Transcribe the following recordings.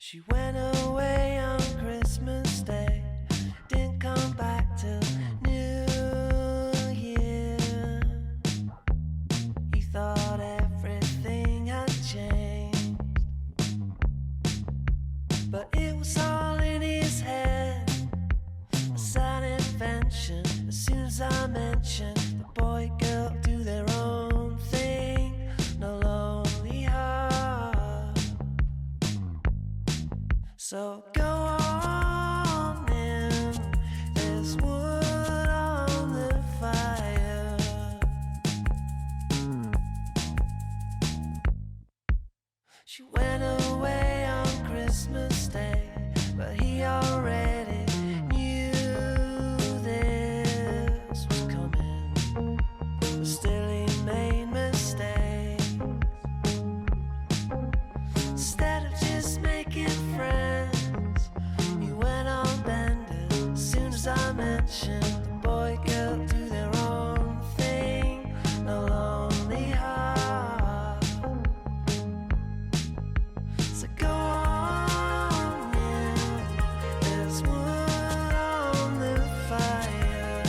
She went away on Christmas Day, didn't come back till New Year. He thought everything had changed, but it was all in his head, a sad invention. As soon as I mentioned the boy girl do their own thing, no lonely heart. So go on in, there's wood on the fire. She went away on Christmas Day, but he already knew this was coming. But still he made mistakes. Instead of just making friends, he went on bending. As soon as I mentioned the boy girl do their own thing, no lonely heart. So go on in, there's wood on the fire.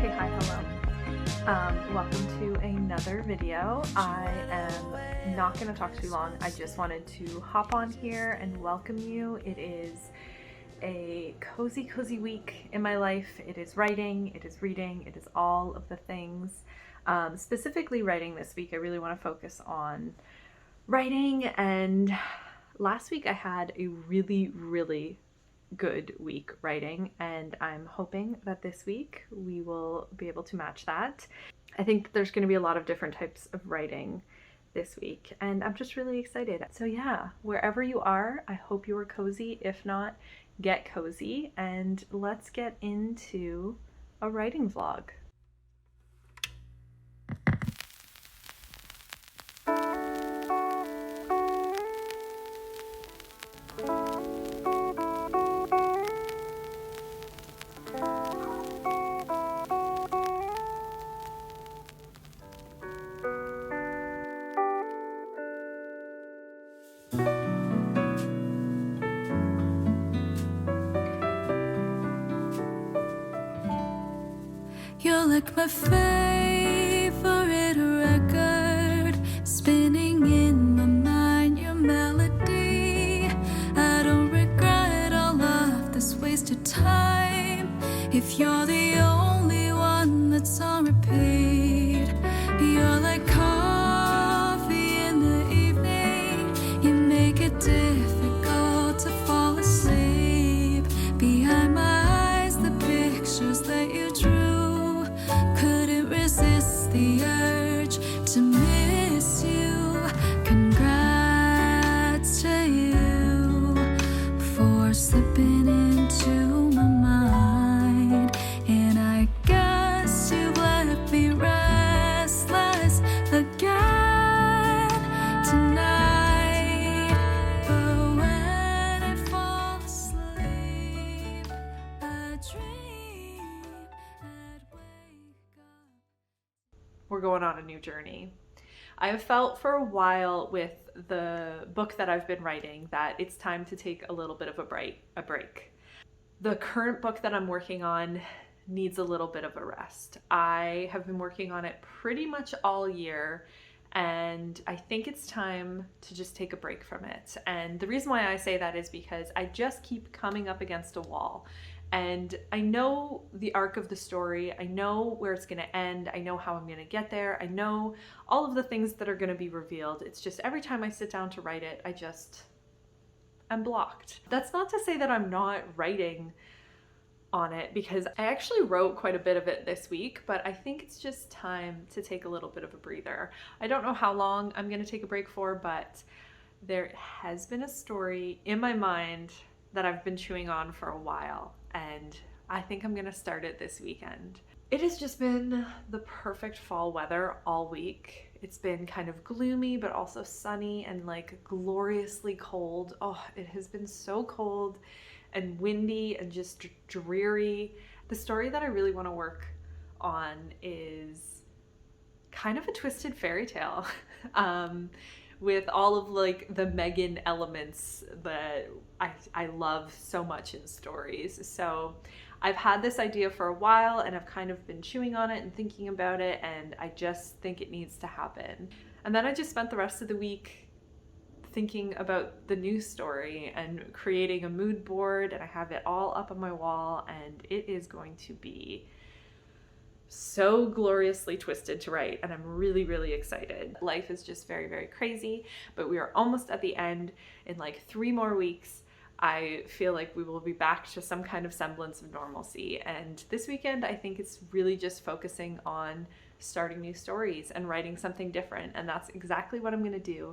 Hey, hi, hello. Welcome to another video. I am not going to talk too long. I just wanted to hop on here and welcome you. It is a cozy week in my life. It is writing, it is reading, it is all of the things. Specifically writing this week, I really want to focus on writing, and last week I had a really good week writing, and I'm hoping that this week we will be able to match that. I think that there's going to be a lot of different types of writing this week, and I'm just really excited. So yeah, wherever you are, I hope you are cozy. If not, get cozy, and let's get into a writing vlog. You're like my favorite record, spinning in my mind, your melody. I don't regret all of this wasted time, if you're the only one that's on repeat. You're like coffee in the evening, you make it difficult to fall asleep. Behind my eyes, the pictures that you drew, couldn't resist the urge to miss you. Congrats to you for slipping into my mind, and I guess you've left me restless again tonight. But when I fall asleep, I dream I'd wake up. We're going on a new journey. I have felt for a while with the book that I've been writing that it's time to take a little bit of a break. The current book that I'm working on needs a little bit of a rest. I have been working on it pretty much all year, and I think it's time to just take a break from it. And the reason why I say that is because I just keep coming up against a wall. And I know the arc of the story, I know where it's gonna end, I know how I'm gonna get there, I know all of the things that are gonna be revealed. It's just every time I sit down to write it, I'm blocked. That's not to say that I'm not writing on it, because I actually wrote quite a bit of it this week, but I think it's just time to take a little bit of a breather. I don't know how long I'm gonna take a break for, but there has been a story in my mind that I've been chewing on for a while, and I think I'm gonna start it this weekend. It has just been the perfect fall weather all week. It's been kind of gloomy, but also sunny and like gloriously cold. Oh, it has been so cold and windy and just dreary. The story that I really want to work on is kind of a twisted fairy tale with all of like the Megan elements that I love so much in stories. So I've had this idea for a while and I've kind of been chewing on it and thinking about it, and I just think it needs to happen. And then I just spent the rest of the week thinking about the new story and creating a mood board, and I have it all up on my wall, and it is going to be so gloriously twisted to write, and I'm really, really excited. Life is just very, very crazy, but we are almost at the end. In like 3 more weeks, I feel like we will be back to some kind of semblance of normalcy. And this weekend, I think it's really just focusing on starting new stories and writing something different, and that's exactly what I'm gonna do.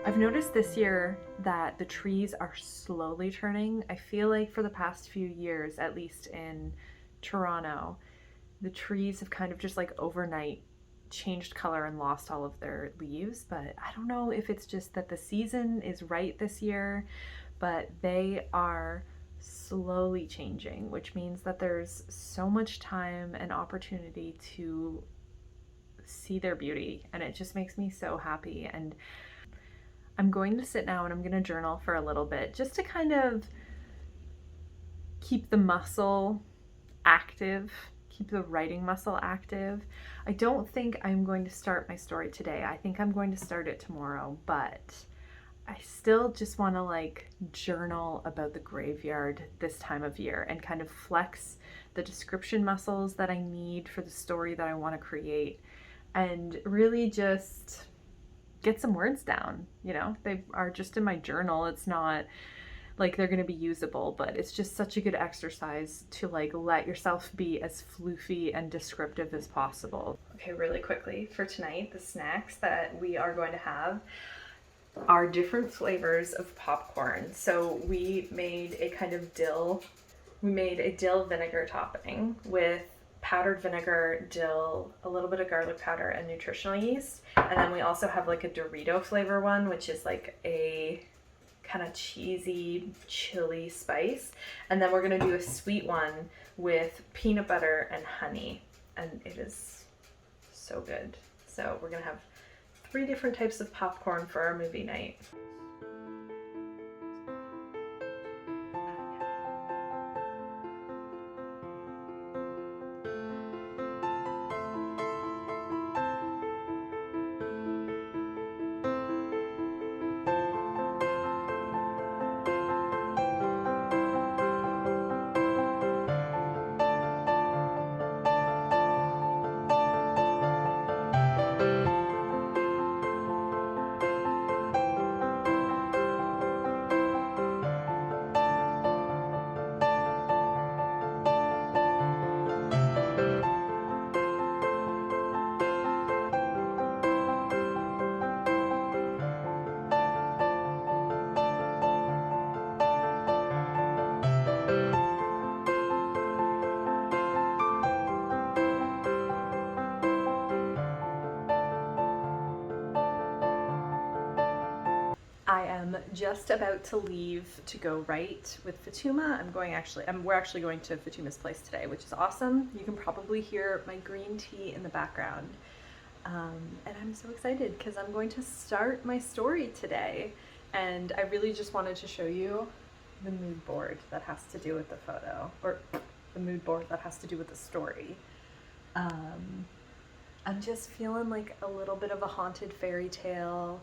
I've noticed this year that the trees are slowly turning. I feel like for the past few years, at least in Toronto, the trees have kind of just like overnight changed color and lost all of their leaves. But I don't know if it's just that the season is right this year, but they are slowly changing, which means that there's so much time and opportunity to see their beauty, and it just makes me so happy. And I'm going to sit now and I'm going to journal for a little bit just to kind of keep the muscle active, keep the writing muscle active. I don't think I'm going to start my story today. I think I'm going to start it tomorrow, but I still just want to like journal about the graveyard this time of year and kind of flex the description muscles that I need for the story that I want to create, and really just get some words down. You know, they are just in my journal. It's not like they're going to be usable, but it's just such a good exercise to like let yourself be as floofy and descriptive as possible. Okay, really quickly for tonight, the snacks that we are going to have are different flavors of popcorn. So we made a kind of dill vinegar topping with powdered vinegar, dill, a little bit of garlic powder, and nutritional yeast. And then we also have like a Dorito flavor one, which is like a kind of cheesy chili spice. And then we're gonna do a sweet one with peanut butter and honey, and it is so good. So we're gonna have 3 different types of popcorn for our movie night. I am just about to leave to go write with Fatuma. We're actually going to Fatuma's place today, which is awesome. You can probably hear my green tea in the background. And I'm so excited because I'm going to start my story today. And I really just wanted to show you the mood board that has to do with the photo, or the mood board that has to do with the story. I'm just feeling like a little bit of a haunted fairy tale,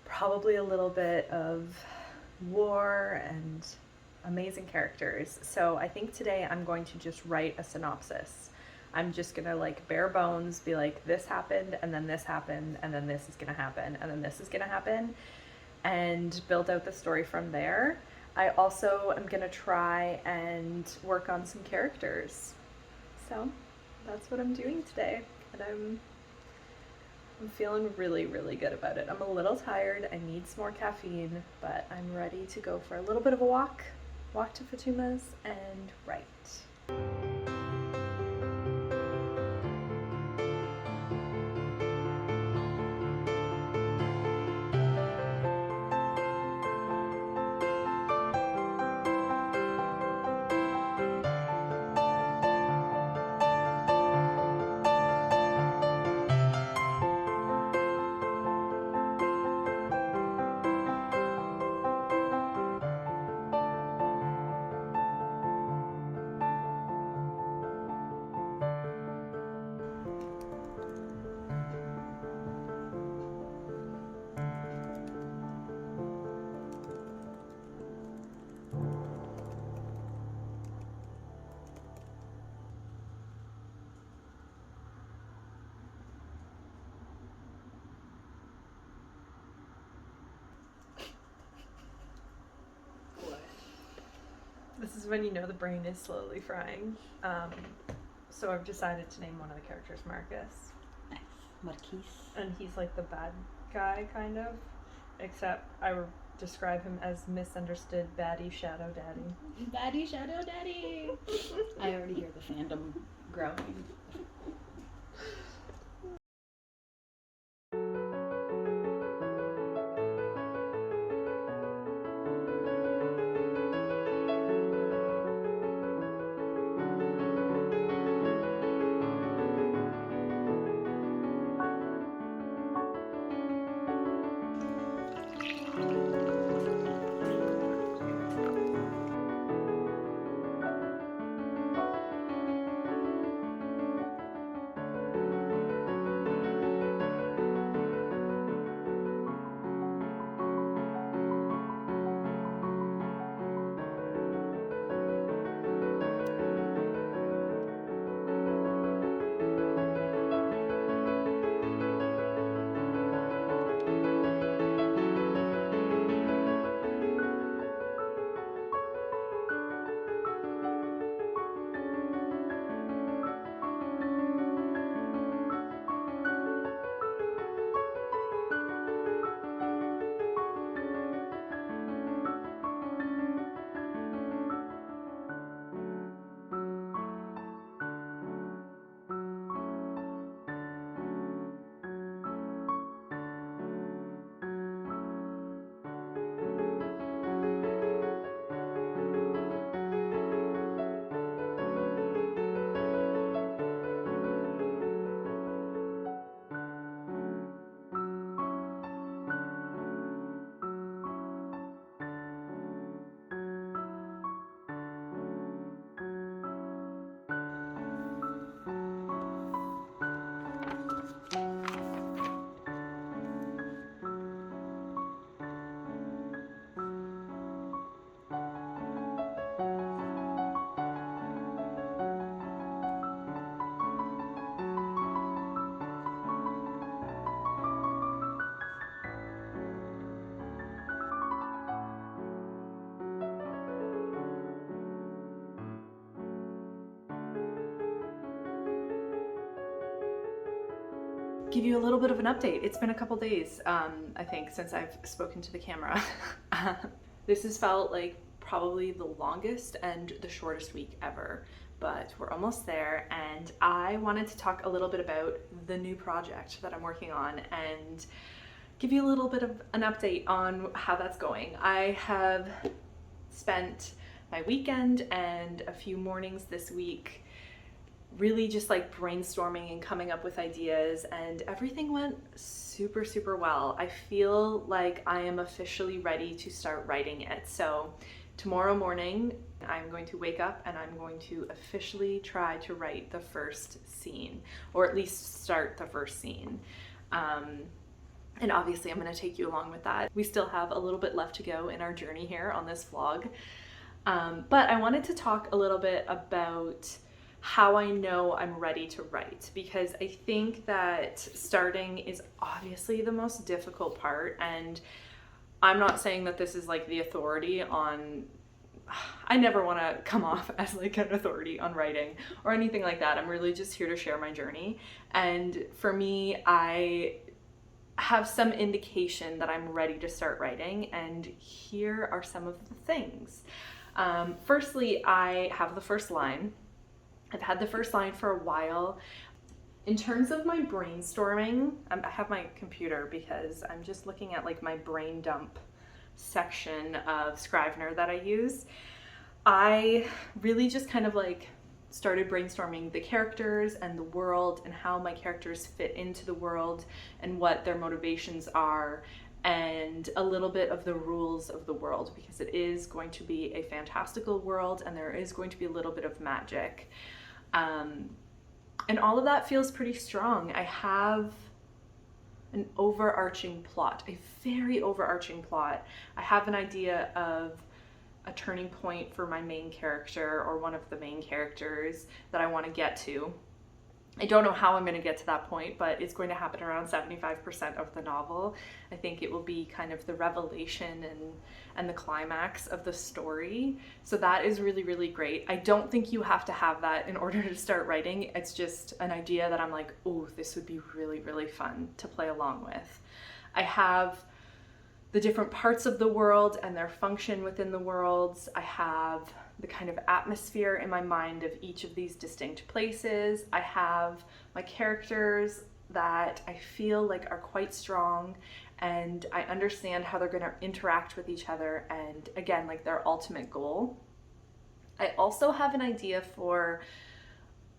probably a little bit of war and amazing characters. So I think today I'm going to just write a synopsis. I'm just gonna like bare bones be like, this happened and then this happened and then this is gonna happen and then this is gonna happen, and build out the story from there. I also am gonna try and work on some characters. So that's what I'm doing today, and I'm feeling really, really good about it. I'm a little tired, I need some more caffeine, but I'm ready to go for a little bit of a walk to Fatuma's and write. This is when you know the brain is slowly frying. So I've decided to name one of the characters Marcus. Nice. Marquise. And he's like the bad guy, kind of. Except I would describe him as misunderstood baddie shadow daddy. Baddie Shadow Daddy! I already hear the fandom growing. Give you a little bit of an update. It's been a couple days, I think, since I've spoken to the camera. This has felt like probably the longest and the shortest week ever, but we're almost there, and I wanted to talk a little bit about the new project that I'm working on and give you a little bit of an update on how that's going. I have spent my weekend and a few mornings this week really just like brainstorming and coming up with ideas, and everything went super, super well. I feel like I am officially ready to start writing it. So tomorrow morning, I'm going to wake up and I'm going to officially try to write the first scene, or at least start the first scene. And obviously I'm going to take you along with that. We still have a little bit left to go in our journey here on this vlog. But I wanted to talk a little bit about how I know I'm ready to write, because I think that starting is obviously the most difficult part, and I'm not saying that this is like the authority on, I never want to come off as like an authority on writing or anything like that. I'm really just here to share my journey. And for me, I have some indication that I'm ready to start writing, and here are some of the things. Firstly, I have the first line. I've had the first line for a while. In terms of my brainstorming, I have my computer because I'm just looking at like my brain dump section of Scrivener that I use. I really just kind of like started brainstorming the characters and the world and how my characters fit into the world and what their motivations are, and a little bit of the rules of the world, because it is going to be a fantastical world and there is going to be a little bit of magic. And all of that feels pretty strong. I have an overarching plot, a very overarching plot. I have an idea of a turning point for my main character, or one of the main characters that I want to get to. I don't know how I'm going to get to that point, but it's going to happen around 75% of the novel. I think it will be kind of the revelation and the climax of the story. So that is really, really great. I don't think you have to have that in order to start writing. It's just an idea that I'm like, oh, this would be really, really fun to play along with. I have the different parts of the world and their function within the worlds. I have the kind of atmosphere in my mind of each of these distinct places. I have my characters that I feel like are quite strong, and I understand how they're going to interact with each other, and again, like their ultimate goal. I also have an idea for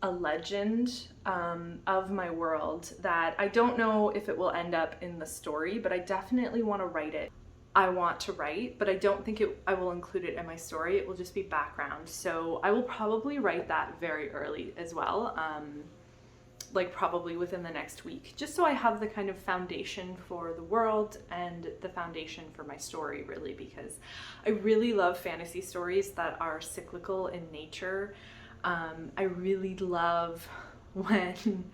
a legend of my world that I don't know if it will end up in the story, but I definitely want to write it. I want to write, but I don't think I will include it in my story. It will just be background. So I will probably write that very early as well, like probably within the next week, just so I have the kind of foundation for the world and the foundation for my story, really, because I really love fantasy stories that are cyclical in nature. I really love when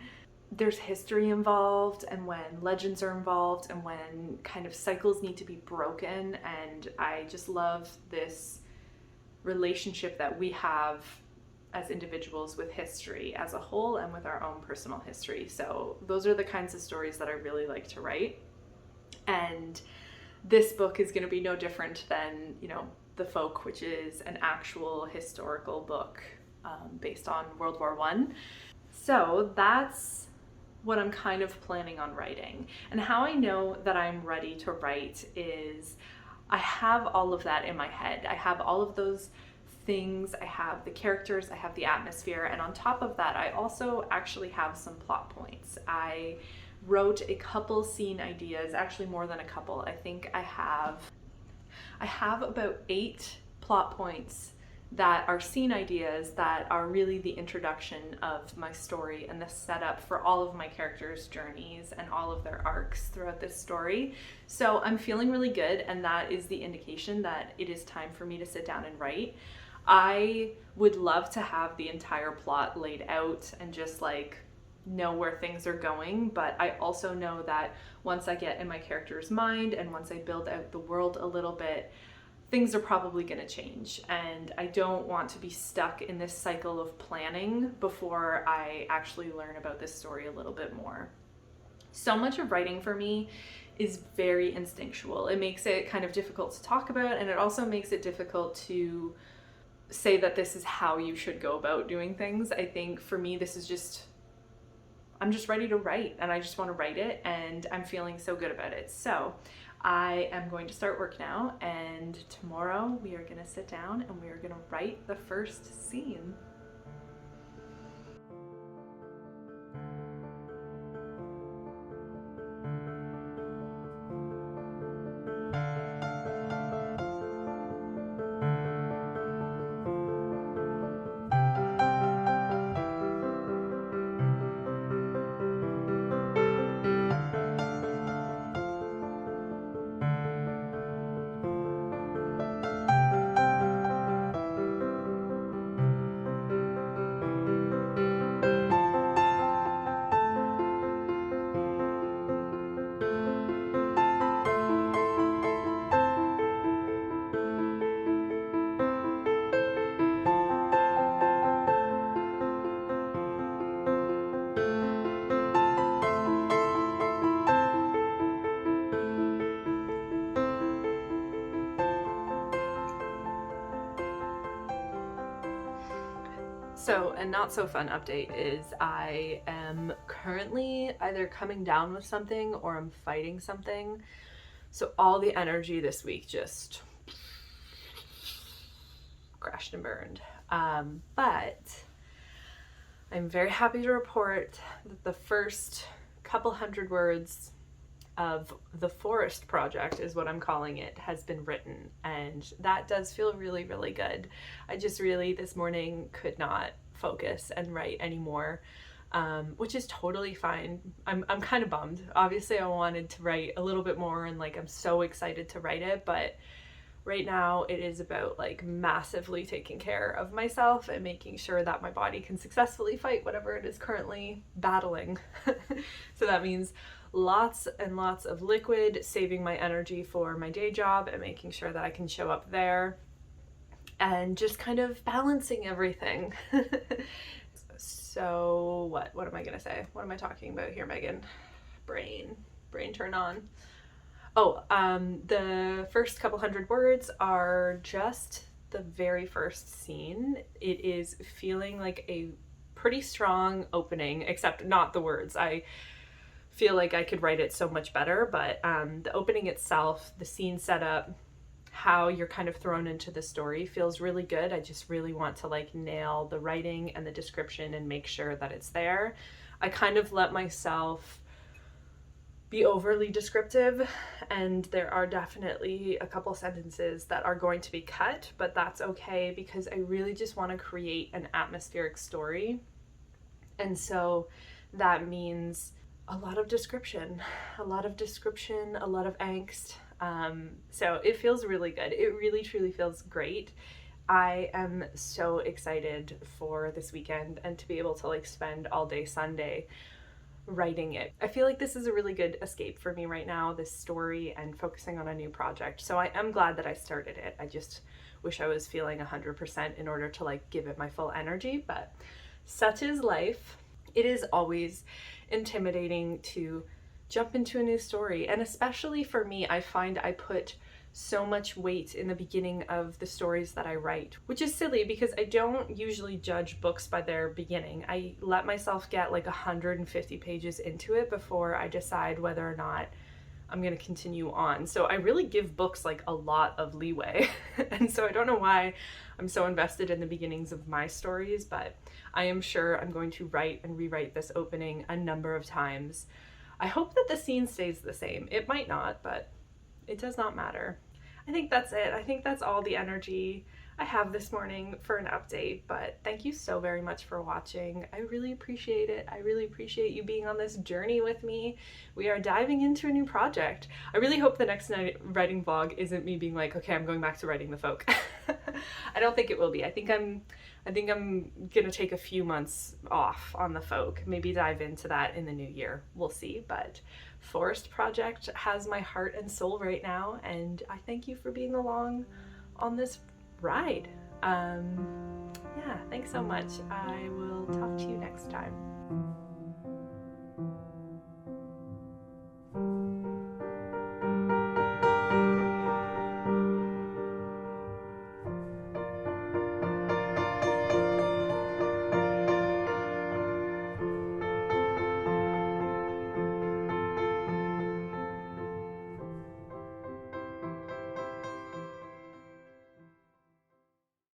there's history involved and when legends are involved and when kind of cycles need to be broken, and I just love this relationship that we have as individuals with history as a whole and with our own personal history. So those are the kinds of stories that I really like to write, and this book is going to be no different than, you know, The Folk, which is an actual historical book based on World War I. So that's what I'm kind of planning on writing. And how I know that I'm ready to write is I have all of that in my head. I have all of those things. I have the characters, I have the atmosphere, and on top of that, I also actually have some plot points. I wrote a couple scene ideas, actually more than a couple. I think I have about 8 plot points that are scene ideas that are really the introduction of my story and the setup for all of my characters' journeys and all of their arcs throughout this story. So I'm feeling really good, and that is the indication that it is time for me to sit down and write. I would love to have the entire plot laid out and just like know where things are going, but I also know that once I get in my character's mind and once I build out the world a little bit, things are probably going to change, and I don't want to be stuck in this cycle of planning before I actually learn about this story a little bit more. So much of writing for me is very instinctual. It makes it kind of difficult to talk about, and it also makes it difficult to say that this is how you should go about doing things. I think for me, this is just, I'm just ready to write, and I just want to write it, and I'm feeling so good about it. So I am going to start work now, and tomorrow we are going to sit down and we are going to write the first scene. So, a not so fun update is I am currently either coming down with something or I'm fighting something. So all the energy this week just crashed and burned. But I'm very happy to report that the first couple hundred words of the Forest Project, is what I'm calling it, has been written, and that does feel really, really good. I just really this morning could not focus and write anymore, which is totally fine. I'm kind of bummed. Obviously I wanted to write a little bit more and like I'm so excited to write it, but right now it is about like massively taking care of myself and making sure that my body can successfully fight whatever it is currently battling. So that means lots and lots of liquid, saving my energy for my day job and making sure that I can show up there, and just kind of balancing everything. So what am I gonna say? What am I talking about here, Megan? Brain turn on. Oh, the first couple hundred words are just the very first scene. It is feeling like a pretty strong opening, except not the words. I feel like I could write it so much better, but the opening itself, the scene setup, how you're kind of thrown into the story feels really good. I just really want to like nail the writing and the description and make sure that it's there. I kind of let myself be overly descriptive, and there are definitely a couple sentences that are going to be cut, but that's okay because I really just want to create an atmospheric story. And so that means a lot of description, a lot of angst. So it feels really good. It really truly feels great. I am so excited for this weekend and to be able to like spend all day Sunday writing it. I feel like this is a really good escape for me right now, this story and focusing on a new project. So I am glad that I started it. I just wish I was feeling 100% in order to like give it my full energy, but such is life. It is always intimidating to jump into a new story, and especially for me, I find I put so much weight in the beginning of the stories that I write, which is silly because I don't usually judge books by their beginning. I let myself get like 150 pages into it before I decide whether or not I'm going to continue on. So I really give books like a lot of leeway. And so I don't know why I'm so invested in the beginnings of my stories, but I am sure I'm going to write and rewrite this opening a number of times. I hope that the scene stays the same. It might not, but it does not matter. I think that's it. I think that's all the energy I have this morning for an update, but thank you so very much for watching. I really appreciate it. I really appreciate you being on this journey with me. We are diving into a new project. I really hope the next writing vlog isn't me being like, okay, I'm going back to writing the folk. I don't think it will be. I think I'm gonna take a few months off on the folk, maybe dive into that in the new year. We'll see, but Forest Project has my heart and soul right now, and I thank you for being along on this ride. Yeah, thanks so much. I will talk to you next time.